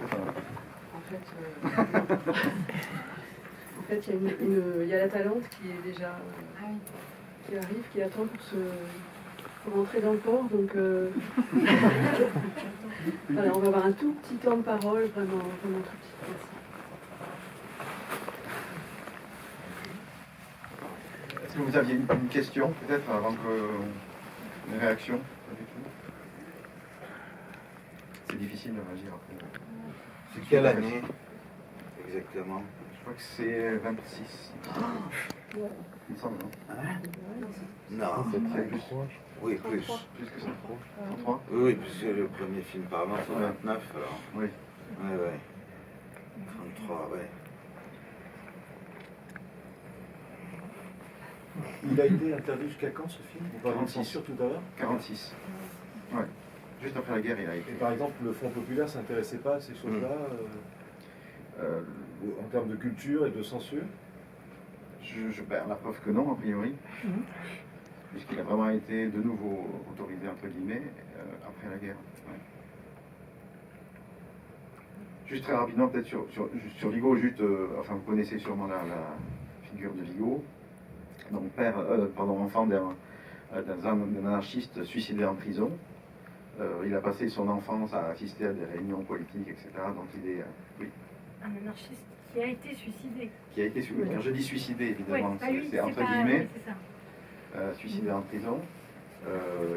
En fait, il y a la Talente qui est déjà qui arrive, qui attend pour rentrer dans le port. Donc voilà, on va avoir un tout petit temps de parole, vraiment tout petit. Merci. Est-ce que vous aviez une question, peut-être, avant que... Une réaction? C'est difficile de réagir après. C'est quelle année exactement? Je crois que c'est 26. Il me semble, non? Non, c'est plus. Oui, plus. Plus que ça. 33? Oui, puisque le premier film par an, c'est 29, alors. Oui. Ouais. 33, ouais. Il a été interdit jusqu'à quand, ce film? Vous parlez de 46. censure tout à l'heure? 46. Ouais. Juste après la guerre, il a été. Et par exemple, le Front populaire ne s'intéressait pas à ces choses-là en termes de culture et de censure? Je perds la preuve que non, a priori. Puisqu'il a vraiment été de nouveau autorisé, entre guillemets, après la guerre. Ouais. Juste très rapidement, peut-être sur Vigo, juste, enfin vous connaissez sûrement la figure de Vigo, donc enfant d'un anarchiste suicidé en prison. Il a passé son enfance à assister à des réunions politiques, etc. Donc il est... oui. Un anarchiste qui a été suicidé. Qui a été suicidé. Quand je dis suicidé, évidemment, oui, c'est entre guillemets, c'est ça. suicidé en prison.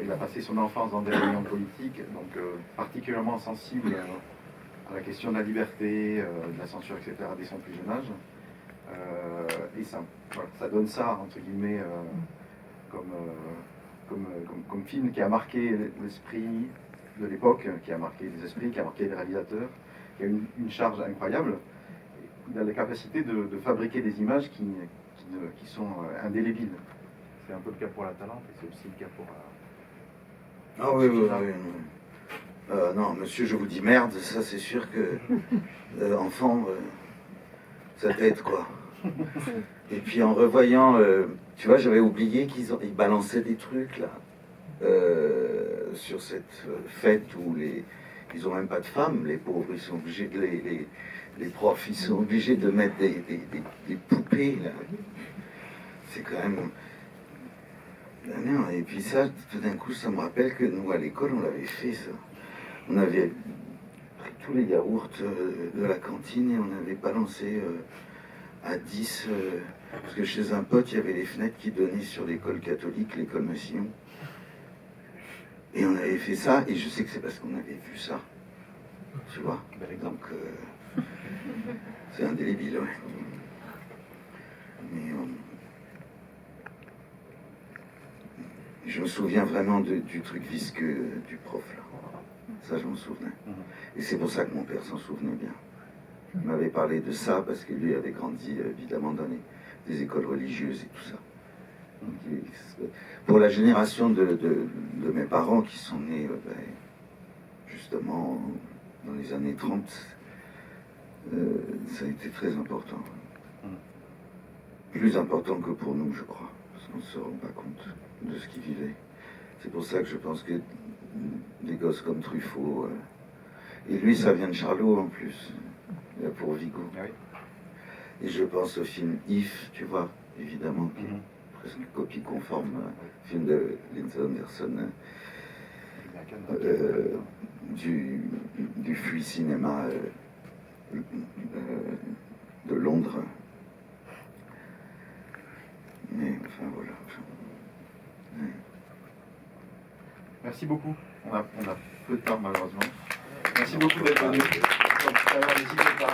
Il a passé son enfance dans des réunions politiques, donc particulièrement sensible à la question de la liberté, de la censure, etc. dès son plus jeune âge. Et ça donne ça, entre guillemets, comme film qui a marqué l'esprit de l'époque, qui a marqué les esprits, qui a marqué les réalisateurs, qui a une charge incroyable. Il a la capacité de fabriquer des images qui sont indélébiles. C'est un peu le cas pour la Talente et c'est aussi le cas pour... Ah oui. Non, monsieur, je vous dis merde, ça c'est sûr que... enfant, ça t'aide, quoi. Et puis en revoyant... tu vois, j'avais oublié qu'ils balançaient des trucs, là. Sur cette fête où ils n'ont même pas de femmes, les pauvres, ils sont obligés de... Les profs, ils sont obligés de mettre des poupées, là. C'est quand même... Non, et puis ça, tout d'un coup, ça me rappelle que nous, à l'école, on l'avait fait, ça. On avait pris tous les yaourts de la cantine et on avait balancé à 10, parce que chez un pote, il y avait les fenêtres qui donnaient sur l'école catholique, l'école Massillon. Et on avait fait ça, et je sais que c'est parce qu'on avait vu ça. Tu vois? Donc, c'est indélébile, ouais. Mais je me souviens vraiment du truc visqueux du prof, là. Ça, je m'en souvenais. Et c'est pour ça que mon père s'en souvenait bien. Il m'avait parlé de ça parce que lui avait grandi, évidemment, dans des écoles religieuses et tout ça. Donc, pour la génération de mes parents qui sont nés, justement, dans les années 30, ça a été très important. Plus important que pour nous, je crois, parce qu'on ne se rend pas compte de ce qu'ils vivaient. C'est pour ça que je pense que des gosses comme Truffaut, et lui, ça vient de Charlot en plus, pour Vigo. Et je pense au film If, tu vois, évidemment, qui est presque une copie conforme, film de Lindsay Anderson, du Free Cinéma de Londres. Mais enfin voilà. Ouais. Merci beaucoup. On a peu de temps malheureusement. Merci beaucoup d'être venu. N'hésitez pas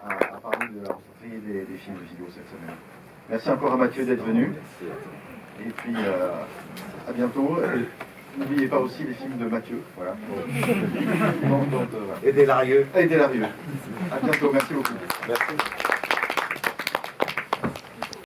à parler de la rentrée des films de Vigo cette semaine. Merci encore à Mathieu d'être venu. Et puis à bientôt. N'oubliez pas aussi les films de Mathieu. Voilà. Et des Larieux. Et des Larieux. À bientôt. Merci beaucoup. Merci.